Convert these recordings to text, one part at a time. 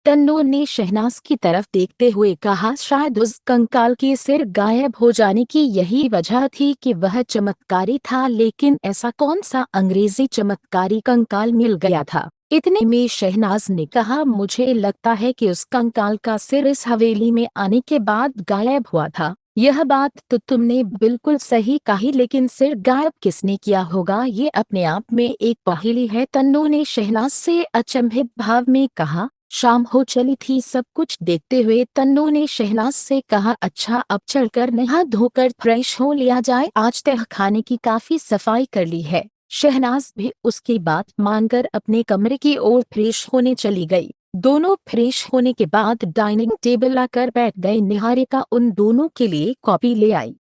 तन्नू ने शहनाज की तरफ देखते हुए कहा, शायद उस कंकाल के सिर गायब हो जाने की यही वजह थी कि वह चमत्कारी था, लेकिन ऐसा कौन सा अंग्रेजी चमत्कारी कंकाल मिल गया था। इतने में शहनाज ने कहा, मुझे लगता है कि उस कंकाल का सिर इस हवेली में आने के बाद गायब हुआ था। यह बात तो तुमने बिल्कुल सही कही, लेकिन सिर गायब किसने किया होगा, ये अपने आप में एक पहेली है। तन्नू ने शहनाज से अचंभित भाव में कहा। शाम हो चली थी। सब कुछ देखते हुए तन्नू ने शहनाज से कहा, अच्छा अब चलकर नहा धोकर फ्रेश हो लिया जाए, आज तह खाने की काफी सफाई कर ली है। शहनाज भी उसकी बात मानकर अपने कमरे की ओर फ्रेश होने चली गई। दोनों फ्रेश होने के बाद डाइनिंग टेबल आकर बैठ गए। निहारिका उन दोनों के लिए कॉफी ले आई।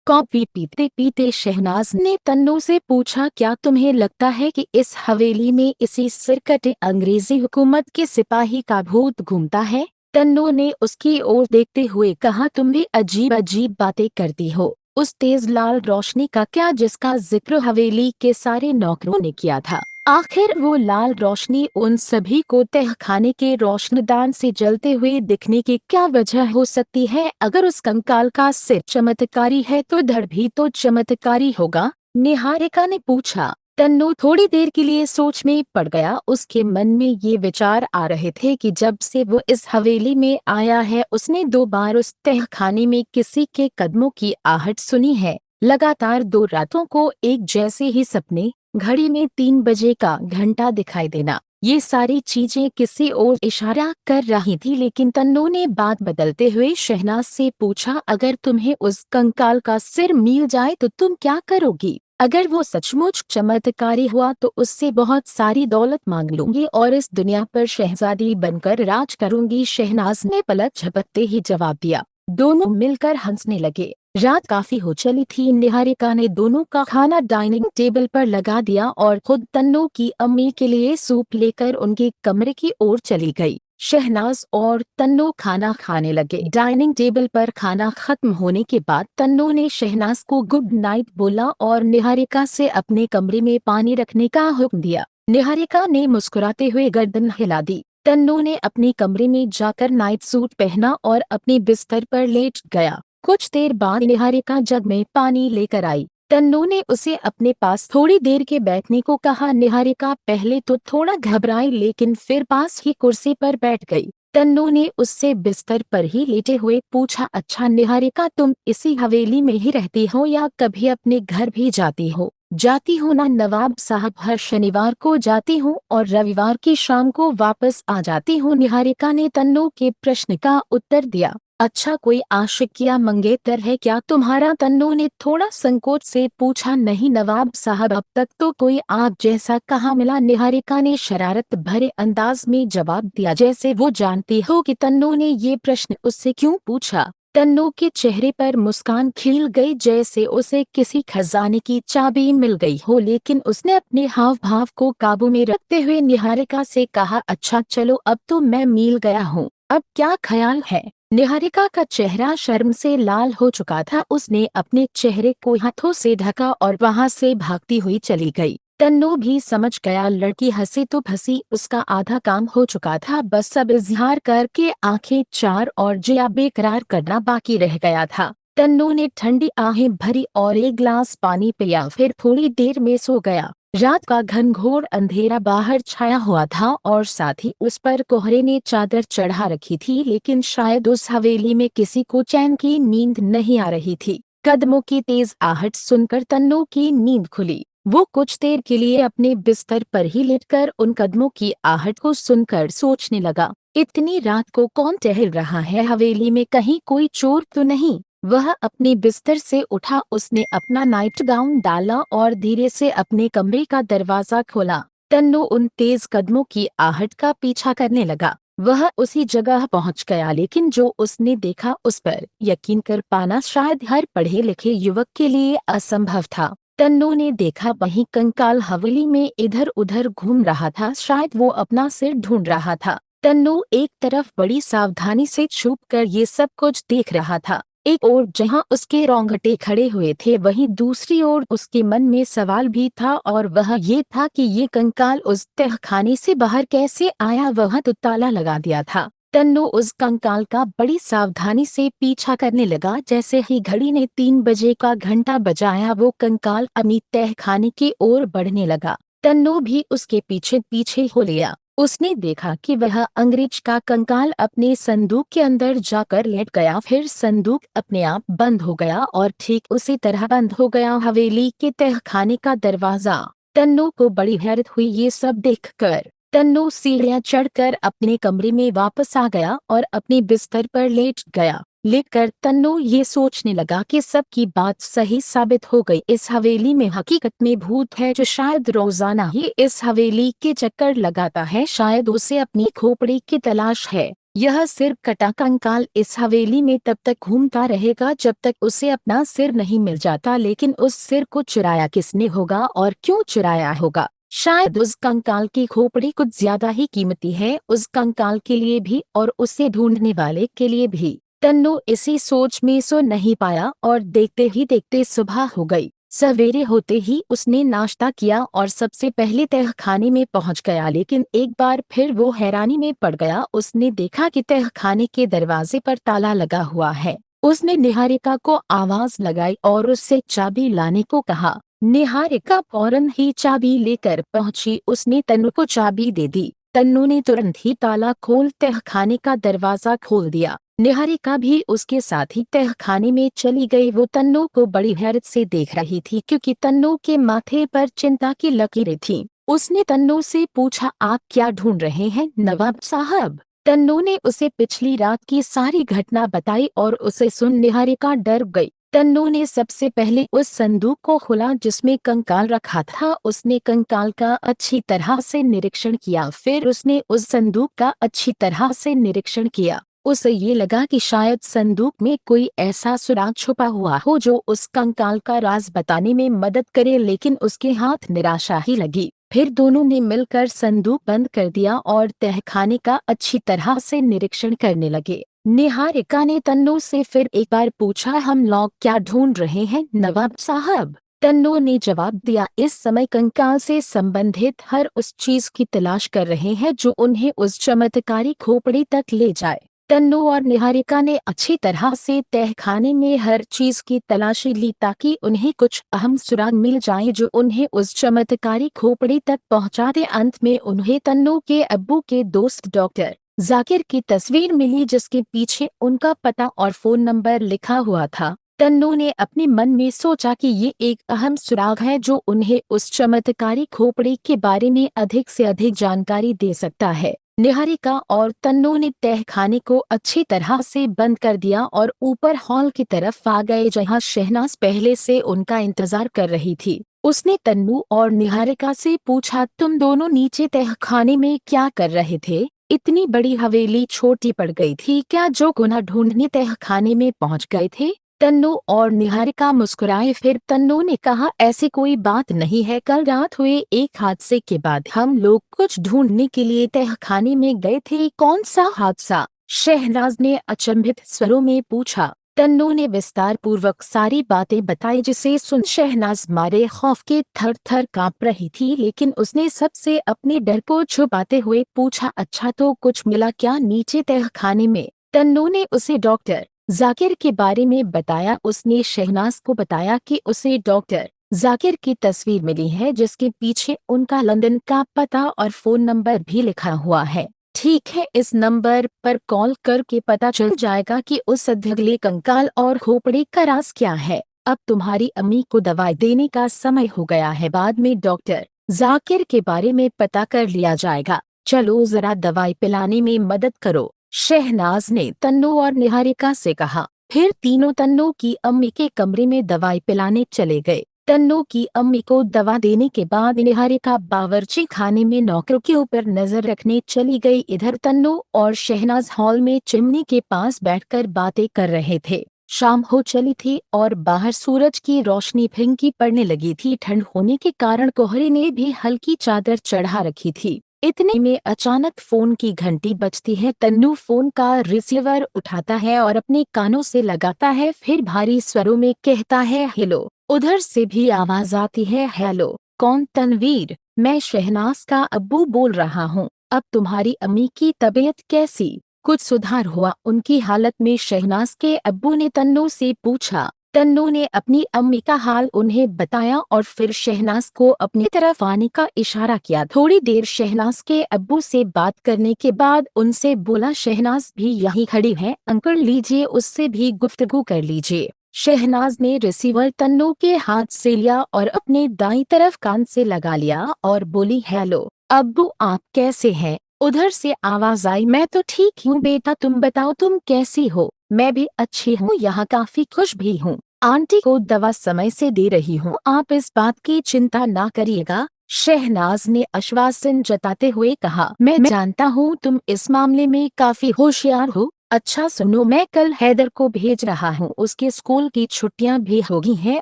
कॉफी पीते पीते शहनाज ने तन्नू से पूछा, क्या तुम्हें लगता है कि इस हवेली में इसी सिरकटे अंग्रेजी हुकूमत के सिपाही का भूत घूमता है। तन्नू ने उसकी ओर देखते हुए कहा, तुम भी अजीब अजीब बातें करती हो। उस तेज लाल रोशनी का क्या, जिसका जिक्र हवेली के सारे नौकरों ने किया था। आखिर वो लाल रोशनी उन सभी को तहखाने के रोशनदान से जलते हुए दिखने की क्या वजह हो सकती है। अगर उस कंकाल का सिर चमत्कारी है तो धड़ भी तो चमत्कारी होगा। निहारिका ने पूछा। तन्नू थोड़ी देर के लिए सोच में पड़ गया। उसके मन में ये विचार आ रहे थे कि जब से वो इस हवेली में आया है उसने 2 बार उस तहखाने में किसी के कदमों की आहट सुनी है। लगातार 2 रातों को एक जैसे ही सपने, घड़ी में 3 बजे का घंटा दिखाई देना, ये सारी चीजें किसी और इशारा कर रही थी। लेकिन तन्नू ने बात बदलते हुए शहनाज से पूछा, अगर तुम्हें उस कंकाल का सिर मिल जाए तो तुम क्या करोगी। अगर वो सचमुच चमत्कारी हुआ तो उससे बहुत सारी दौलत मांग लूंगी और इस दुनिया पर शहजादी बनकर राज करूंगी। शहनाज ने पलक झपकते ही जवाब दिया। दोनों मिलकर हंसने लगे। रात काफी हो चली थी। निहारिका ने दोनों का खाना डाइनिंग टेबल पर लगा दिया और खुद तन्नू की अम्मी के लिए सूप लेकर उनके कमरे की ओर चली गई। शहनाज और तन्नू खाना खाने लगे। डाइनिंग टेबल पर खाना खत्म होने के बाद तन्नू ने शहनाज को गुड नाइट बोला और निहारिका से अपने कमरे में पानी रखने का हुक्म दिया। निहारिका ने मुस्कुराते हुए गर्दन हिला दी। तन्नू ने अपने कमरे में जाकर नाइट सूट पहना और अपने बिस्तर पर लेट गया। कुछ देर बाद निहारिका जग में पानी लेकर आई। तन्नू ने उसे अपने पास थोड़ी देर के बैठने को कहा। निहारिका पहले तो थोड़ा घबराई, लेकिन फिर पास ही कुर्सी पर बैठ गई। तन्नू ने उससे बिस्तर पर ही लेटे हुए पूछा, अच्छा निहारिका, तुम इसी हवेली में ही रहती हो या कभी अपने घर भी जाती हो। जाती हूँ ना नवाब साहब, हर शनिवार को जाती हूँ और रविवार की शाम को वापस आ जाती हूँ। निहारिका ने तन्नू के प्रश्न का उत्तर दिया। अच्छा, कोई आशिक या मंगेतर है क्या तुम्हारा। तन्नू ने थोड़ा संकोच से पूछा। नहीं नवाब साहब, अब तक तो कोई आप जैसा कहाँ मिला। निहारिका ने शरारत भरे अंदाज में जवाब दिया, जैसे वो जानती हो कि तन्नू ने ये प्रश्न उससे क्यों पूछा। तन्नू के चेहरे पर मुस्कान खिल गई, जैसे उसे किसी खजाने की चाबी मिल गई हो। लेकिन उसने अपने हाव भाव को काबू में रखते हुए निहारिका से कहा, अच्छा चलो, अब तो मैं मिल गया हूँ, अब क्या ख्याल है। निहारिका का चेहरा शर्म से लाल हो चुका था। उसने अपने चेहरे को हाथों से ढका और वहां से भागती हुई चली गई। तन्नू भी समझ गया, लड़की हंसी तो फंसी, उसका आधा काम हो चुका था। बस सब इजहार करके आंखें चार और जिया बेकरार करना बाकी रह गया था। तन्नू ने ठंडी आहें भरी और एक गिलास पानी पिया, फिर थोड़ी देर में सो गया। रात का घनघोर अंधेरा बाहर छाया हुआ था और साथ ही उस पर कोहरे ने चादर चढ़ा रखी थी, लेकिन शायद उस हवेली में किसी को चैन की नींद नहीं आ रही थी। कदमों की तेज आहट सुनकर तन्नू की नींद खुली। वो कुछ देर के लिए अपने बिस्तर पर ही लेटकर उन कदमों की आहट को सुनकर सोचने लगा, इतनी रात को कौन टहल रहा है हवेली में, कहीं कोई चोर तो नहीं। वह अपने बिस्तर से उठा, उसने अपना नाइट गाउन डाला और धीरे से अपने कमरे का दरवाजा खोला। तन्नू उन तेज कदमों की आहट का पीछा करने लगा। वह उसी जगह पहुंच गया, लेकिन जो उसने देखा उस पर यकीन कर पाना शायद हर पढ़े लिखे युवक के लिए असंभव था। तन्नू ने देखा, वहीं कंकाल हवेली में इधर उधर घूम रहा था। शायद वो अपना सिर ढूंढ रहा था। तन्नू एक तरफ बड़ी सावधानी से छुपकर ये सब कुछ देख रहा था। एक ओर जहां उसके रोंगटे खड़े हुए थे, वहीं दूसरी ओर उसके मन में सवाल भी था, और वह ये था कि ये कंकाल उस तहखाने से बाहर कैसे आया। वह तो ताला लगा दिया था। तन्नू उस कंकाल का बड़ी सावधानी से पीछा करने लगा। जैसे ही घड़ी ने 3 बजे का घंटा बजाया, वो कंकाल अपनी तहखाने की ओर बढ़ने लगा। तन्नू भी उसके पीछे पीछे हो लिया। उसने देखा कि वह अंग्रेज का कंकाल अपने संदूक के अंदर जाकर लेट गया। फिर संदूक अपने आप बंद हो गया और ठीक उसी तरह बंद हो गया हवेली के तहखाने का दरवाजा। तन्नू को बड़ी हैरत हुई ये सब देखकर। तन्नू सीढ़ियां चढ़कर अपने कमरे में वापस आ गया और अपने बिस्तर पर लेट गया। लेटकर तन्नू ये सोचने लगा कि सबकी बात सही साबित हो गई। इस हवेली में हकीकत में भूत है, जो शायद रोजाना ही इस हवेली के चक्कर लगाता है। शायद उसे अपनी खोपड़ी की तलाश है। यह सिर कटा कंकाल इस हवेली में तब तक घूमता रहेगा जब तक उसे अपना सिर नहीं मिल जाता। लेकिन उस सिर को चुराया किसने होगा और क्यों चुराया होगा? शायद उस कंकाल की खोपड़ी कुछ ज्यादा ही कीमती है, उस कंकाल के लिए भी और उसे ढूंढने वाले के लिए भी। तन्नू इसी सोच में सो नहीं पाया और देखते ही देखते सुबह हो गई। सवेरे होते ही उसने नाश्ता किया और सबसे पहले तहखाने में पहुंच गया। लेकिन एक बार फिर वो हैरानी में पड़ गया। उसने देखा कि तहखाने के दरवाजे पर ताला लगा हुआ है। उसने निहारिका को आवाज लगाई और उससे चाबी लाने को कहा। निहारिका फौरन ही चाबी लेकर पहुंची। उसने तन्नू को चाबी दे दी। तन्नू ने तुरंत ही ताला खोल तहखाने का दरवाजा खोल दिया। निहारिका भी उसके साथ ही तहखाने में चली गई। वो तन्नू को बड़ी हैरत से देख रही थी, क्योंकि तन्नू के माथे पर चिंता की लकीरें थीं। उसने तन्नू से पूछा, आप क्या ढूंढ रहे हैं नवाब साहब? तन्नू ने उसे पिछली रात की सारी घटना बताई और उसे सुन निहारिका डर गई। तन्नू ने सबसे पहले उस संदूक को खोला जिसमें कंकाल रखा था। उसने कंकाल का अच्छी तरह से निरीक्षण किया। फिर उसने उस संदूक का अच्छी तरह से निरीक्षण किया। उसे ये लगा कि शायद संदूक में कोई ऐसा सुराग छुपा हुआ हो जो उस कंकाल का राज बताने में मदद करे, लेकिन उसके हाथ निराशा ही लगी। फिर दोनों ने मिलकर संदूक बंद कर दिया और तहखाने का अच्छी तरह से निरीक्षण करने लगे। निहारिका ने तन्नू से फिर एक बार पूछा, हम लोग क्या ढूंढ रहे हैं नवाब साहब? तन्नू ने जवाब दिया, इस समय कंकाल से संबंधित हर उस चीज की तलाश कर रहे हैं जो उन्हें उस चमत्कारी खोपड़ी तक ले जाए। तन्नू और निहारिका ने अच्छी तरह से तहखाने में हर चीज की तलाशी ली ताकि उन्हें कुछ अहम सुराग मिल जाए जो उन्हें उस चमत्कारी खोपड़ी तक पहुंचा दे। अंत में उन्हें तन्नू के अब्बू के दोस्त डॉक्टर जाकिर की तस्वीर मिली, जिसके पीछे उनका पता और फोन नंबर लिखा हुआ था। तन्नू ने अपने मन में सोचा कि ये एक अहम सुराग है जो उन्हें उस चमत्कारी खोपड़ी के बारे में अधिक से अधिक जानकारी दे सकता है। निहारिका और तन्नू ने तहखाने को अच्छी तरह से बंद कर दिया और ऊपर हॉल की तरफ आ गए, जहां शहनाज पहले से उनका इंतजार कर रही थी। उसने तन्नू और निहारिका से पूछा, तुम दोनों नीचे तहखाने में क्या कर रहे थे? इतनी बड़ी हवेली छोटी पड़ गई थी क्या जो गुना ढूंढने तहखाने में पहुंच गए थे? तन्नू और निहारिका मुस्कुराए। फिर तन्नू ने कहा, ऐसी कोई बात नहीं है, कल रात हुए एक हादसे के बाद हम लोग कुछ ढूंढने के लिए तहखाने में गए थे। कौन सा हादसा? शहनाज ने अचंभित स्वरों में पूछा। तन्नू ने विस्तार पूर्वक सारी बातें बताई, जिसे सुन शहनाज मारे खौफ के थर थर कांप रही थी। लेकिन उसने सबसे अपने डर को छुपाते हुए पूछा, अच्छा तो कुछ मिला क्या नीचे तहखाने में? तन्नू ने उसे डॉक्टर जाकिर के बारे में बताया। उसने शहनाज को बताया कि उसे डॉक्टर जाकिर की तस्वीर मिली है, जिसके पीछे उनका लंदन का पता और फोन नंबर भी लिखा हुआ है। ठीक है, इस नंबर पर कॉल करके पता चल जाएगा कि उस अधगले कंकाल और खोपड़ी का राज क्या है। अब तुम्हारी अम्मी को दवाई देने का समय हो गया है, बाद में डॉक्टर जाकिर के बारे में पता कर लिया जाएगा। चलो जरा दवाई पिलाने में मदद करो, शहनाज ने तन्नू और निहारिका से कहा। फिर तीनों तन्नू की अम्मी के कमरे में दवाई पिलाने चले गए। तन्नू की अम्मी को दवा देने के बाद निहारिका बावर्ची खाने में नौकरों के ऊपर नजर रखने चली गई। इधर तन्नू और शहनाज हॉल में चिमनी के पास बैठकर बातें कर रहे थे। शाम हो चली थी और बाहर सूरज की रोशनी फिंकी पड़ने लगी थी। ठंड होने के कारण कोहरे ने भी हल्की चादर चढ़ा रखी थी। इतने में अचानक फोन की घंटी बजती है। तन्नू फोन का रिसीवर उठाता है और अपने कानों से लगाता है, फिर भारी स्वरों में कहता है, हेलो। उधर से भी आवाज आती है, हेलो, कौन? तनवीर, मैं शहनाज का अब्बू बोल रहा हूँ। अब तुम्हारी अम्मी की तबीयत कैसी? कुछ सुधार हुआ उनकी हालत में? शहनाज के अब्बू ने तन्नू से पूछा। तन्नू ने अपनी अम्मी का हाल उन्हें बताया और फिर शहनाज को अपनी तरफ आने का इशारा किया। थोड़ी देर शहनाज के अब्बू से बात करने के बाद उनसे बोला, शहनाज भी यहीं खड़ी है, अंकल लीजिए, उससे भी गुफ्तगू कर लीजिए। शहनाज ने रिसीवर तन्नू के हाथ से लिया और अपने दाईं तरफ कान से लगा लिया और बोली, हेलो अब्बू, आप कैसे हैं? उधर से आवाज आई, मैं तो ठीक हूँ बेटा, तुम बताओ तुम कैसी हो? मैं भी अच्छी हूँ, यहाँ काफी खुश भी हूँ। आंटी को दवा समय से दे रही हूँ, आप इस बात की चिंता ना करिएगा। शहनाज ने आश्वासन जताते हुए कहा, मैं जानता हूँ तुम इस मामले में काफी होशियार हो। अच्छा सुनो, मैं कल हैदर को भेज रहा हूँ, उसके स्कूल की छुट्टियाँ भी हो गई हैं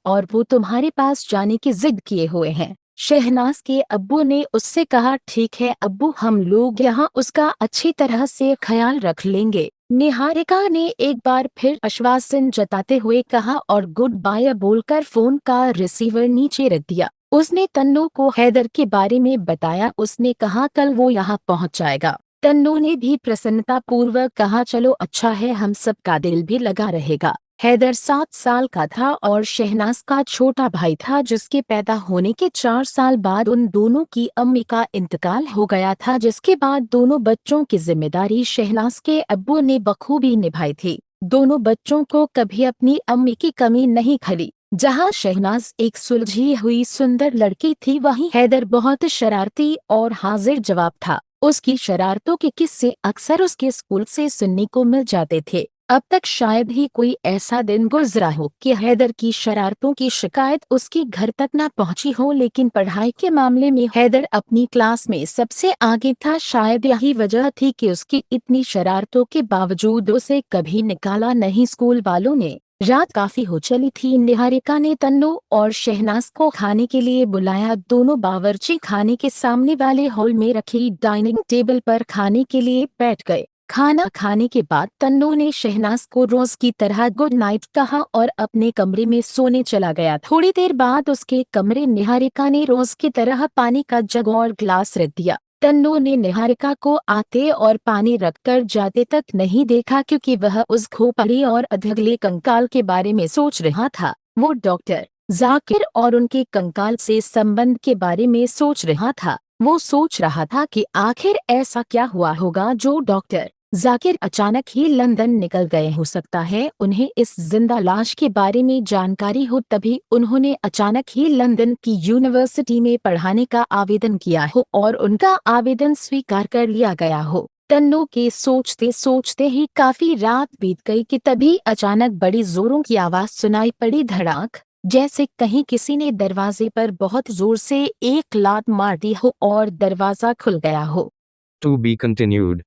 और वो तुम्हारे पास जाने की जिद किए हुए हैं। शहनाज के अब्बू ने उससे कहा, ठीक है अब्बू, हम लोग यहाँ उसका अच्छी तरह से ख्याल रख लेंगे। निहारिका ने एक बार फिर आश्वासन जताते हुए कहा और गुड बाय बोलकर फोन का रिसीवर नीचे रख दिया। उसने तन्नू को हैदर के बारे में बताया। उसने कहा कल वो यहाँ पहुँच जाएगा। तन्नू ने भी प्रसन्नता पूर्वक कहा, चलो अच्छा है, हम सबका दिल भी लगा रहेगा। हैदर 7 साल का था और शहनाज का छोटा भाई था, जिसके पैदा होने के 4 साल बाद उन दोनों की अम्मी का इंतकाल हो गया था, जिसके बाद दोनों बच्चों की जिम्मेदारी शहनाज के अब्बू ने बखूबी निभाई थी। दोनों बच्चों को कभी अपनी अम्मी की कमी नहीं खली। जहाँ शहनाज एक सुलझी हुई सुंदर लड़की थी, वहीं हैदर बहुत शरारती और हाजिर जवाब था। उसकी शरारतों के किस्से अक्सर उसके स्कूल से सुनने को मिल जाते थे। अब तक शायद ही कोई ऐसा दिन गुजरा हो कि हैदर की शरारतों की शिकायत उसके घर तक न पहुंची हो, लेकिन पढ़ाई के मामले में हैदर अपनी क्लास में सबसे आगे था। शायद यही वजह थी कि उसकी इतनी शरारतों के बावजूद उसे कभी निकाला नहीं स्कूल वालों ने। रात काफी हो चली थी। निहारिका ने तन्नू और शहनाज को खाने के लिए बुलाया। दोनों बावर्ची खाने के सामने वाले हॉल में रखी डाइनिंग टेबल पर खाने के लिए बैठ गए। खाना खाने के बाद तन्नू ने शहनाज को रोज की तरह गुड नाइट कहा और अपने कमरे में सोने चला गया। थोड़ी देर बाद उसके कमरे निहारिका ने रोज की तरह पानी का जग और ग्लास रख दिया। तन्नू ने निहारिका को आते और पानी रखकर जाते तक नहीं देखा, क्योंकि वह उस खोपड़ी और अधगले कंकाल के बारे में सोच रहा था। वो डॉक्टर जाकिर और उनके कंकाल से संबंध के बारे में सोच रहा था। वो सोच रहा था कि आखिर ऐसा क्या हुआ होगा जो डॉक्टर जाकिर अचानक ही लंदन निकल गए। हो सकता है उन्हें इस जिंदा लाश के बारे में जानकारी हो, तभी उन्होंने अचानक ही लंदन की यूनिवर्सिटी में पढ़ाने का आवेदन किया हो और उनका आवेदन स्वीकार कर लिया गया हो। तन्नू के सोचते सोचते ही काफी रात बीत गई कि तभी अचानक बड़ी जोरों की आवाज सुनाई पड़ी, धड़ाक, जैसे कहीं किसी ने दरवाजे पर बहुत जोर से एक लात मार दी हो और दरवाजा खुल गया हो। To be continued.